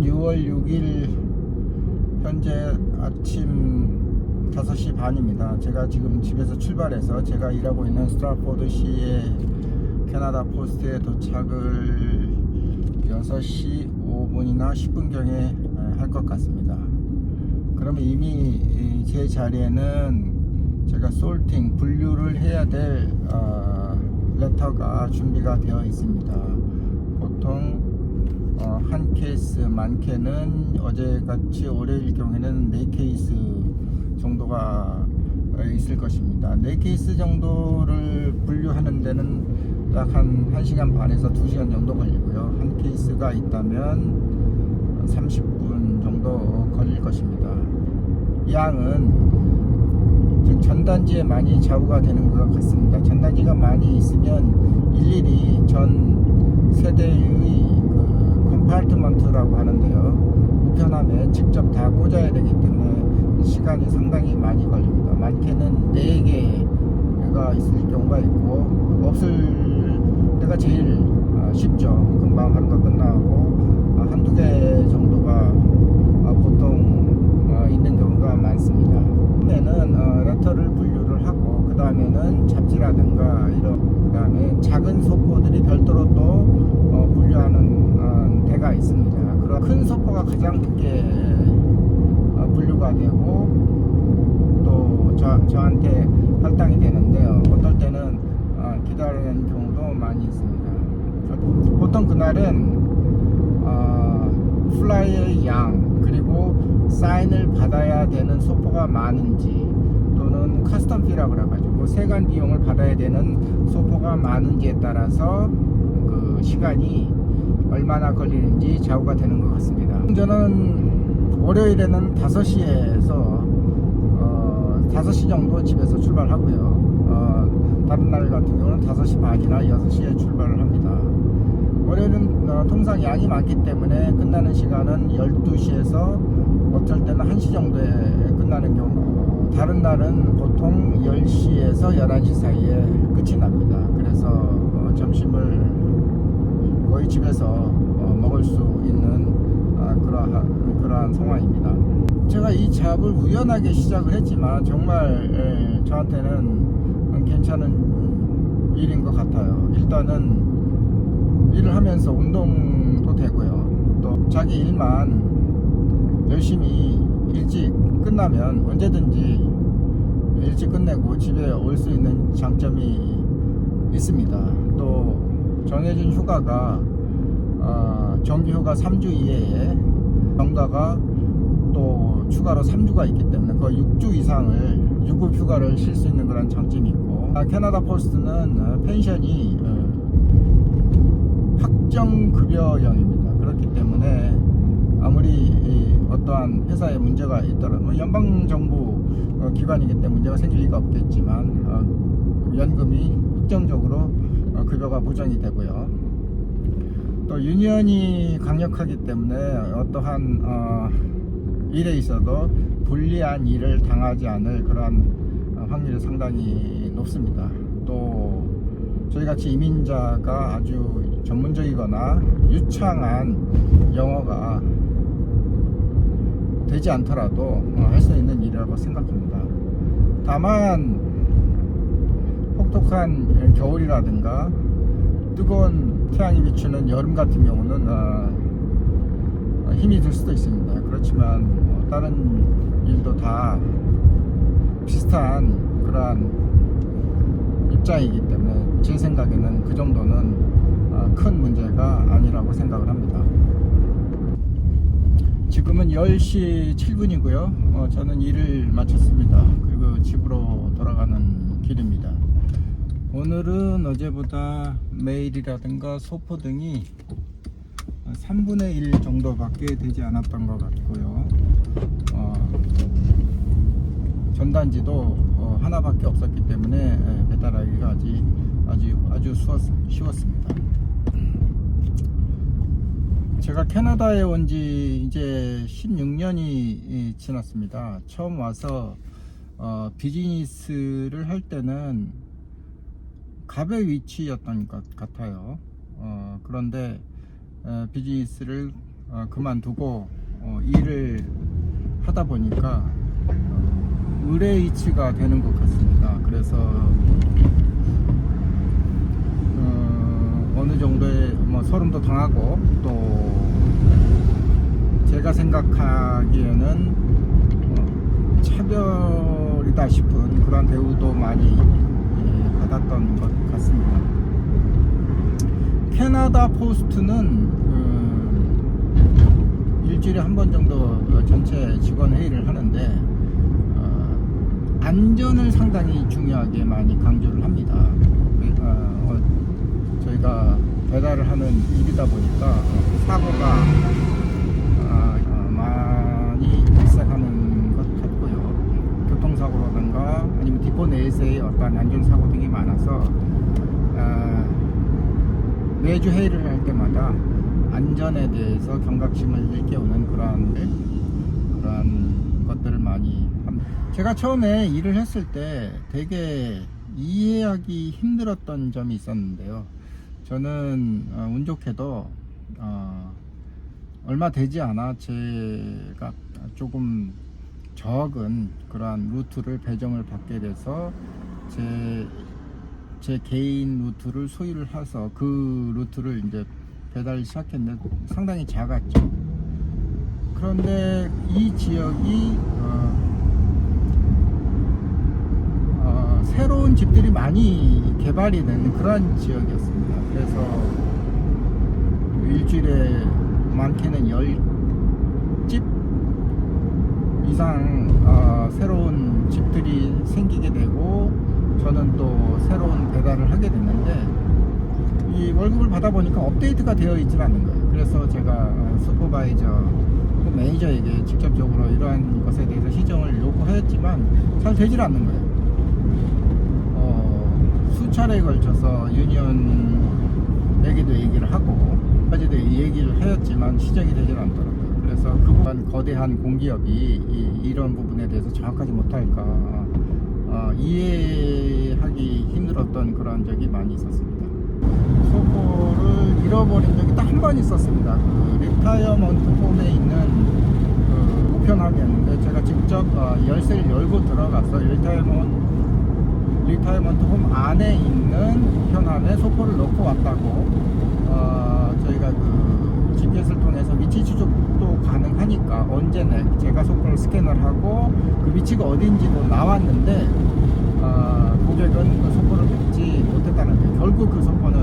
6월 6일 현재 아침 5시 반입니다. 제가 지금 집에서 출발해서 제가 일하고 있는 스트라포드시의 캐나다 포스트에 도착을 6시 5분이나 10분경에 할 것 같습니다. 그러면 이미 제 자리에는 제가 솔팅, 분류를 해야 될 레터가 준비가 되어 있습니다. 보통 한 케이스, 많게는 어제같이 월요일 경우에는 4케이스 정도가 있을 것입니다. 4케이스 정도를 분류하는 데는 약 한 1시간 반에서 2시간 정도 걸리고요. 한 케이스가 있다면 30분 정도 걸릴 것입니다. 양은 지금 전단지에 많이 좌우가 되는 것 같습니다. 전단지가 많이 있으면 일일이 전 세대의 컴파트먼트라고 하는데요, 우편함에 직접 다 꽂아야 되기 때문에 시간이 상당히 많이 걸립니다. 많게는 4개가 있을 경우가 있고, 없을 때가 제일 쉽죠. 금방 하루가 끝나고 한두 개 정도가 보통 있는 경우가 많습니다. 처음에는 레터를 분류를 하고, 그 다음에는 잡지라든가 그 다음에 작은 소포들이 별도로 또 분류하는 데가 있습니다. 그런 큰 소포가 가장 늦게 분류가 되고 또 저한테 할당이 되는데요, 어떨 때는 기다리는 경우도 많이 있습니다. 보통 그날은 플라이의 양, 그리고 사인을 받아야 되는 소포가 많은지, 또는 커스텀 피라고 그래가지고 세관 비용을 받아야 되는 소포가 많은지에 따라서 그 시간이 얼마나 걸리는지 좌우가 되는 것 같습니다. 저는 월요일에는 5시에서 5시 정도 집에서 출발하고요. 다른 날 같은 경우는 5시 반이나 6시에 출발을 합니다. 월요일은 통상 양이 많기 때문에 끝나는 시간은 12시에서 어쩔 때는 1시 정도에 끝나는 경우, 다른 날은 보통 10시에서 11시 사이에 끝이 납니다. 그래서 점심을 거의 집에서 먹을 수 있는 그러한 상황입니다. 제가 이 작업을 우연하게 시작을 했지만 정말 저한테는 괜찮은 일인 것 같아요. 일단은 일을 하면서 운동도 되고요, 또 자기 일만 열심히 일찍 끝나면 언제든지 일찍 끝내고 집에 올 수 있는 장점이 있습니다. 또 정해진 휴가가 정기휴가 3주 이외에 병가가 또 추가로 3주가 있기 때문에 그 6주 이상을 유급휴가를 쉴 수 있는 그런 장점이 있고, 캐나다 포스트는 펜션이 확정급여형입니다. 그렇기 때문에 아무리 어떠한 회사에 문제가 있더라도, 연방정부 기관이기 때문에 문제가 생길 리가 없겠지만 연금이 확정적으로 급여가 보장이 되고요. 또 유니언이 강력하기 때문에 어떠한 일에 있어도 불리한 일을 당하지 않을 그러한 확률이 상당히 높습니다. 또 저희같이 이민자가 아주 전문적이거나 유창한 영어가 되지 않더라도 할 수 있는 일이라고 생각합니다. 다만 혹독한 겨울이라든가 뜨거운 태양이 비추는 여름 같은 경우는 힘이 들 수도 있습니다. 그렇지만 다른 일도 다 비슷한 그러한 입장이기 때문에 제 생각에는 그 정도는 큰 문제가 아니라고 생각을 합니다. 지금은 10시 7분이고요 저는 일을 마쳤습니다. 그리고 집으로 돌아가는 길입니다. 오늘은 어제보다 메일이라든가 소포 등이 3분의 1 정도밖에 되지 않았던 것 같고요. 전단지도 하나밖에 없었기 때문에 배달하기가 아주 쉬웠습니다. 제가 캐나다에 온 지 이제 16년이 지났습니다. 처음 와서 비즈니스를 할 때는 갑의 위치였던 것 같아요. 그런데 비즈니스를 그만두고 일을 하다 보니까 의뢰이치가 되는 것 같습니다. 그래서 어느 정도의 서름도 당하고, 또 제가 생각하기에는 차별이다 싶은 그런 대우도 많이 받았던 것 같습니다. 캐나다 포스트는 일주일에 한 번 정도 전체 직원 회의를 하는데 안전을 상당히 중요하게 많이 강조를 합니다. 저희가 배달을 하는 일이다 보니까 사고가 많이 발생하는 것 같고요. 교통사고라든가 아니면 디포 내에서의 어떤 안전사고 등이 많아서 매주 회의를 할 때마다 안전에 대해서 경각심을 일깨우는 그러한 것들을 많이 합니다. 제가 처음에 일을 했을 때 되게 이해하기 힘들었던 점이 있었는데요. 저는 운 좋게도 얼마 되지 않아 제가 조금 적은 그러한 루트를 배정을 받게 돼서 제 개인 루트를 소유를 해서 그 루트를 이제 배달을 시작했는데 상당히 작았죠. 그런데 이 지역이 새로운 집들이 많이 개발이 된 그런 지역이었습니다. 그래서 일주일에 많게는 10집 이상 새로운 집들이 생기게 되고, 저는 또 새로운 배달을 하게 됐는데 이 월급을 받아보니까 업데이트가 되어 있질 않는 거예요. 그래서 제가 슈퍼바이저 매니저에게 직접적으로 이러한 것에 대해서 시정을 요구하였지만 잘 되질 않는 거예요. 수차례에 걸쳐서 유니언에게도 얘기를 하고 까지도 얘기를 하였지만 시정이 되질 않더라고요. 그래서 그 부분 거대한 공기업이 이런 부분에 대해서 정확하지 못할까 이해하기 힘들었던 그런 적이 많이 있었습니다. 소포를 잃어버린 적이 딱 한 번 있었습니다. 그 리타이어먼트 홈에 있는 그 우편함이었는데 제가 직접 열쇠를 열고 들어가서 리타이어먼트 홈 안에 있는 우편함에 소포를 넣고 왔다고 저희가 그 GPS를 통해서 위치 추적도 가능하니까 언제나 제가 소포를 스캔을 하고 그 위치가 어딘지도 나왔는데 고객은 그 소포를 찾지 못했다는 거예요. 결국 그 소포는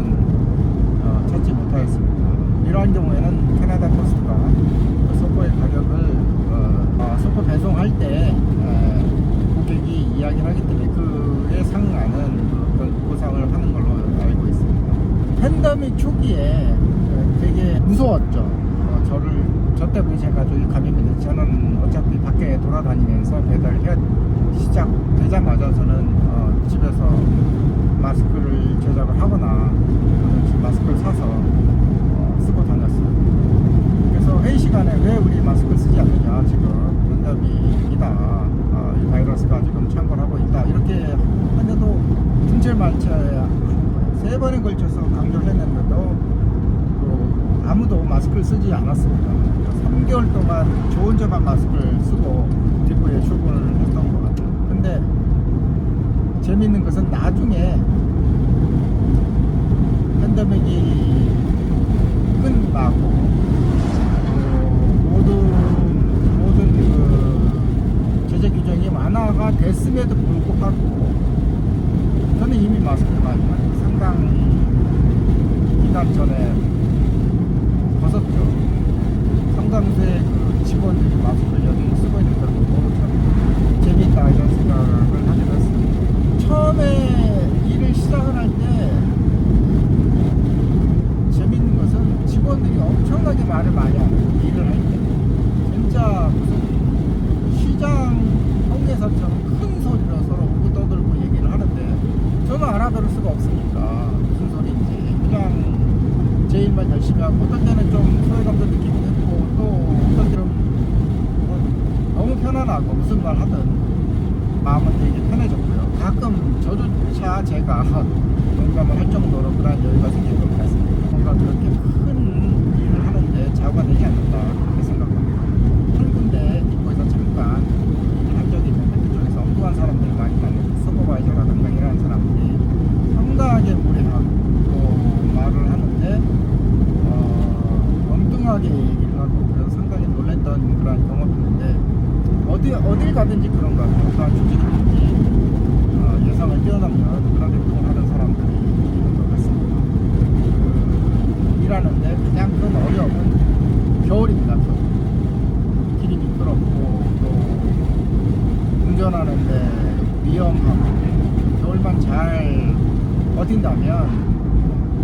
찾지 못하였습니다. 이러한 경우에는 캐나다 포스트가 그 소포의 가격을 소포 배송할 때 고객이 이야기를 하기 때문에 그에 상응하는 어떤 보상을 하는 걸로 알고 있습니다. 팬데믹 초기에 되게 무서웠죠. 저 때문에 제 가족이 감염이 됐지. 저는 어차피 밖에 돌아다니면서 배달을 시작되자마자 저는 집에서 마스크를 제작을 하거나 마스크를 사서 쓰고 다녔어요. 그래서 회의 시간에 왜 우리 마스크를 쓰지 않느냐, 지금 팬데믹이다, 이 바이러스가 지금 창궐하고 있다, 이렇게 하는데도 중철만차하는 거예요. 3번에 걸쳐서 강조를 했는데도 아무도 마스크를 쓰지 않았습니다. 3개월 동안 저 혼자만 마스크를 쓰고 디포에 출근을 했던 것 같아요. 근데 재밌는 것은 나중에 팬데믹이 끝나고 모든 그 제재 규정이 완화가 됐음에도 불구하고 저는 이미 마스크를 상당 기간 전에 벗었죠. 상당수의 그 직원들이 마스크를 여전히 쓰고 있는 걸 보고 참 재밌다 이런 생각을 하게 됐습니다. 처음에 일을 시작을 할 때 재밌는 것은 직원들이 엄청나게 말을 많이 하는 일을 할 때 진짜 무슨 시장 홍해사처럼 큰 소리로 서로 웃고 떠들고 얘기를 하는데 저는 알아들을 수가 없으니까 무슨 소리인지 그냥 제 일만 열심히 하고, 어떤 때는 좀 소외감도 느끼기도 했고, 또 어떤 때는 너무 편안하고 무슨 말 하든 마음은 되게 편해졌고요. 가끔 저조차 제가 농담을 할 정도로 그런 여유가 생긴 것 같습니다. 뭔가 그렇게 큰 일을 하는데 자고 해소가 되지 않는다 그렇게 생각합니다. 한 군데 디포에서 잠깐 한 적이 있는데 그쪽에서 엉뚱한 사람들 많이 만나고 슈퍼바이저라든가 이런 사람들이 상당하게 무례하고 말을 하는데 엉뚱하게 얘기를 하고 그래서 상당히 놀랬던 그런 경험이 있는데 어딜 가든지 그런 것 같아요. 어떠한 조직이든지 예상을 뛰어넘는 그런 행동을 하는 사람들이 있는 것 같습니다. 일하는데 그냥 그런 어려움은 겨울입니다. 겨울. 길이 미끄럽고 또 운전하는데 위험하고 겨울만 잘 버틴다면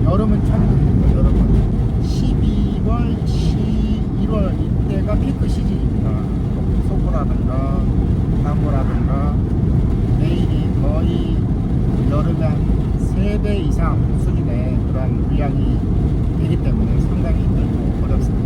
여름은 천국입니다. 여름은 12월, 1월 이때가 피크 시즌입니다. 소포라든가 당고라든가 내일이 거의 여름의 한 3배 이상 수준의 그런 물량이 되기 때문에 상당히 힘들고 어렵습니다.